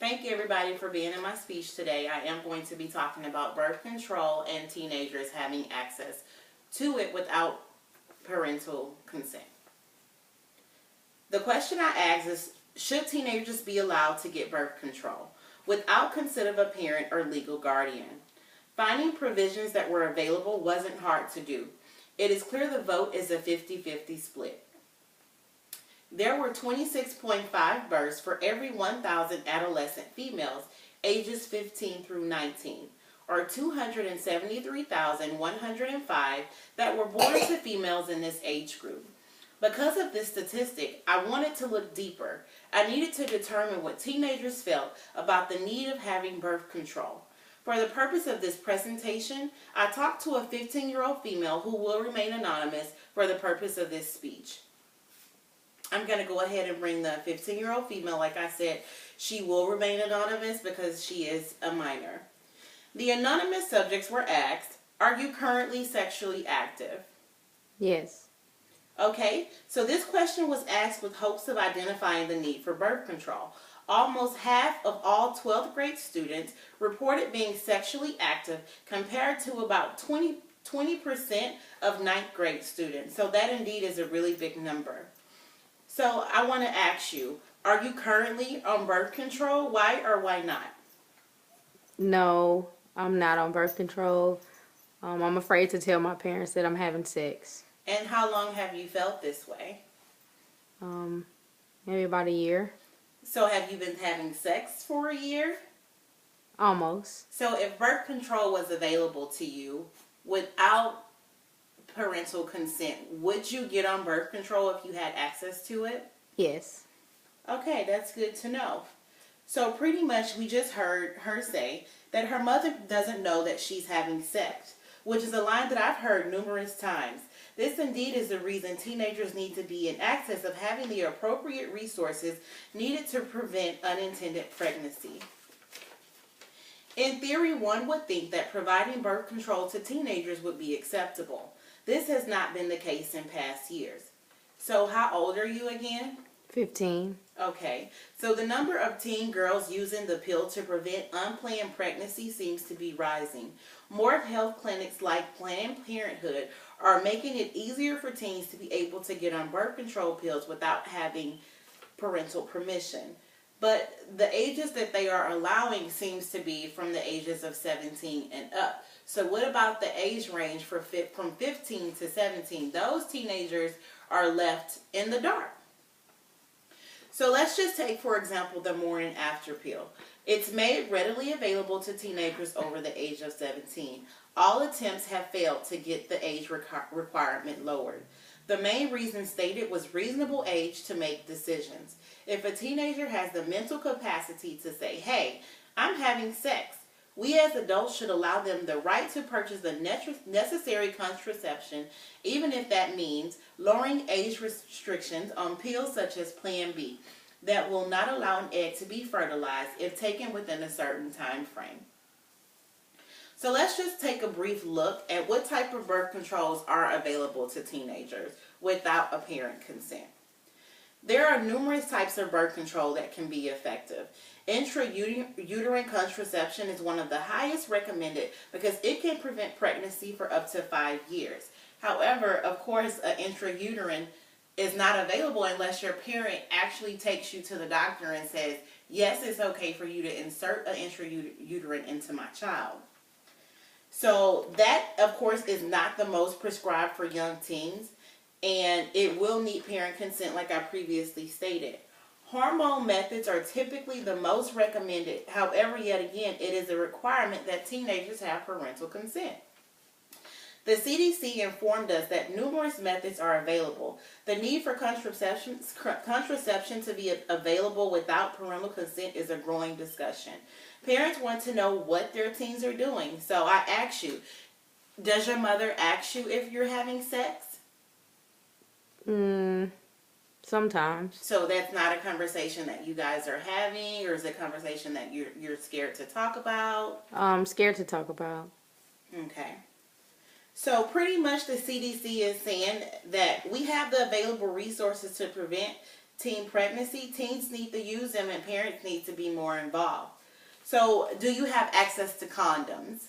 Thank you everybody for being in my speech today. I am going to be talking about birth control and teenagers having access to it without parental consent. The question I asked is, should teenagers be allowed to get birth control without consent of a parent or legal guardian? Finding provisions that were available wasn't hard to do. It is clear the vote is a 50-50 split. There were 26.5 births for every 1,000 adolescent females ages 15 through 19, or 273,105 that were born to females in this age group. Because of this statistic, I wanted to look deeper. I needed to determine what teenagers felt about the need of having birth control. For the purpose of this presentation, I talked to a 15-year-old female who will remain anonymous for the purpose of this speech. I'm going to go ahead and bring the 15-year-old female. Like I said, she will remain anonymous because she is a minor. The anonymous subjects were asked, are you currently sexually active? Yes. Okay, so this question was asked with hopes of identifying the need for birth control. Almost half of all 12th grade students reported being sexually active compared to about 20% of 9th grade students. So that indeed is a really big number. So I want to ask you, are you currently on birth control? Why or why not? No, I'm not on birth control. I'm afraid to tell my parents that I'm having sex. And how long have you felt this way? Maybe about a year. So have you been having sex for a year? Almost. So if birth control was available to you without parental consent, would you get on birth control if you had access to it? Yes. Okay, that's good to know. So pretty much we just heard her say that her mother doesn't know that she's having sex, which is a line that I've heard numerous times. This indeed is the reason teenagers need to be in access of having the appropriate resources needed to prevent unintended pregnancy. In theory, one would think that providing birth control to teenagers would be acceptable. This has not been the case in past years. So how old are you again? 15. Okay, so the number of teen girls using the pill to prevent unplanned pregnancy seems to be rising. More health clinics like Planned Parenthood are making it easier for teens to be able to get on birth control pills without having parental permission. But the ages that they are allowing seems to be from the ages of 17 and up. So what about the age range from 15 to 17? Those teenagers are left in the dark. So let's just take, for example, the morning after pill. It's made readily available to teenagers over the age of 17. All attempts have failed to get the age requirement lowered. The main reason stated was reasonable age to make decisions. If a teenager has the mental capacity to say, hey, I'm having sex, we as adults should allow them the right to purchase the necessary contraception, even if that means lowering age restrictions on pills such as Plan B that will not allow an egg to be fertilized if taken within a certain time frame. So let's just take a brief look at what type of birth controls are available to teenagers without a parent consent. There are numerous types of birth control that can be effective. Intrauterine contraception is one of the highest recommended because it can prevent pregnancy for up to 5 years. However, of course, an intrauterine is not available unless your parent actually takes you to the doctor and says, yes, it's okay for you to insert an intrauterine into my child. So that, of course, is not the most prescribed for young teens, and it will need parent consent like I previously stated. Hormone methods are typically the most recommended. However, yet again, it is a requirement that teenagers have parental consent. The CDC informed us that numerous methods are available. The need for contraception to be available without parental consent is a growing discussion. Parents want to know what their teens are doing. So I ask you, does your mother ask you if you're having sex? Sometimes. So that's not a conversation that you guys are having, or is it a conversation that you're scared to talk about? I'm scared to talk about. Okay. So pretty much the CDC is saying that we have the available resources to prevent teen pregnancy, teens need to use them and parents need to be more involved. So, do you have access to condoms?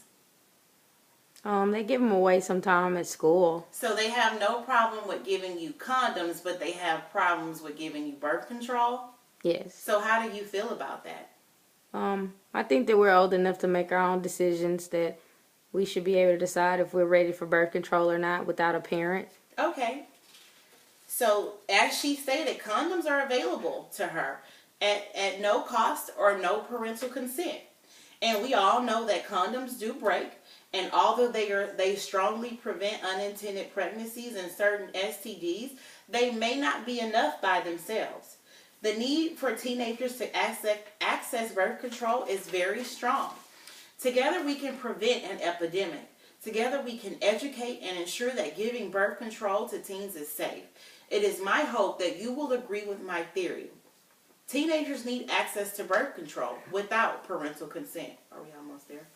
They give them away sometime at school. So they have no problem with giving you condoms, but they have problems with giving you birth control? Yes. So how do you feel about that? I think that we're old enough to make our own decisions, that we should be able to decide if we're ready for birth control or not without a parent. Okay. So as she stated, condoms are available to her at no cost or no parental consent. And we all know that condoms do break. And although they strongly prevent unintended pregnancies and certain STDs, they may not be enough by themselves. The need for teenagers to access birth control is very strong. Together we can prevent an epidemic. Together we can educate and ensure that giving birth control to teens is safe. It is my hope that you will agree with my theory. Teenagers need access to birth control without parental consent. Are we almost there?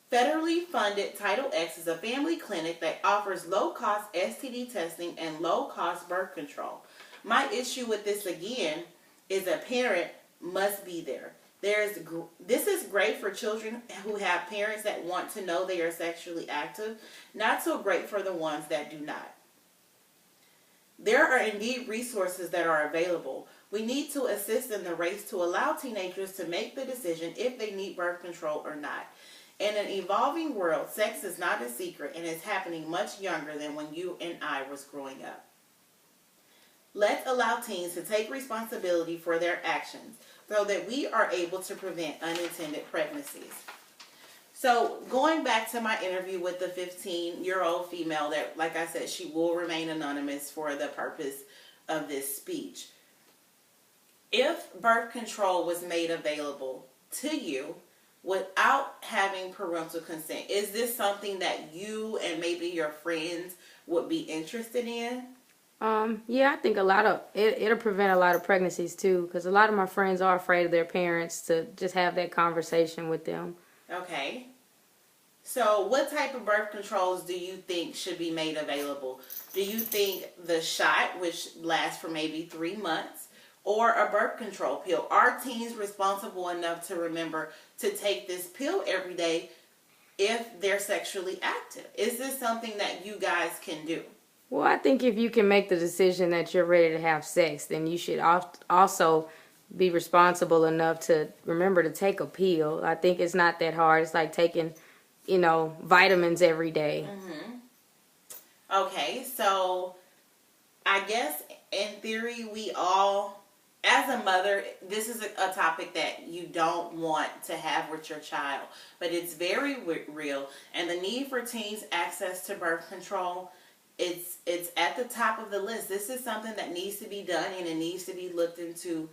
Federally funded Title X is a family clinic that offers low-cost STD testing and low-cost birth control. My issue with this, again, is a parent must be there. This is great for children who have parents that want to know they are sexually active, not so great for the ones that do not. There are indeed resources that are available. We need to assist in the race to allow teenagers to make the decision if they need birth control or not. In an evolving world, sex is not a secret and is happening much younger than when you and I was growing up. Let's allow teens to take responsibility for their actions so that we are able to prevent unintended pregnancies. So going back to my interview with the 15-year-old female that, like I said, she will remain anonymous for the purpose of this speech. If birth control was made available to you without having parental consent, is this something that you and maybe your friends would be interested in? Yeah, I think it'll prevent a lot of pregnancies too, because a lot of my friends are afraid of their parents to just have that conversation with them. Okay. So what type of birth controls do you think should be made available? Do you think the shot, which lasts for maybe 3 months, or a birth control pill? Are teens responsible enough to remember to take this pill every day if they're sexually active? Is this something that you guys can do? Well, I think if you can make the decision that you're ready to have sex, then you should also be responsible enough to remember to take a pill. I think it's not that hard. It's like taking, vitamins every day. Mm-hmm. Okay, so I guess in theory we all, as a mother, this is a topic that you don't want to have with your child, but it's very real. And the need for teens' access to birth control, it's at the top of the list. This is something that needs to be done, and it needs to be looked into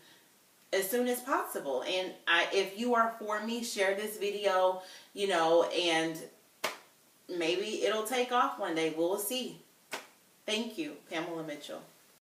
as soon as possible. And if you are for me, share this video, and maybe it'll take off one day. We'll see. Thank you, Pamela Mitchell.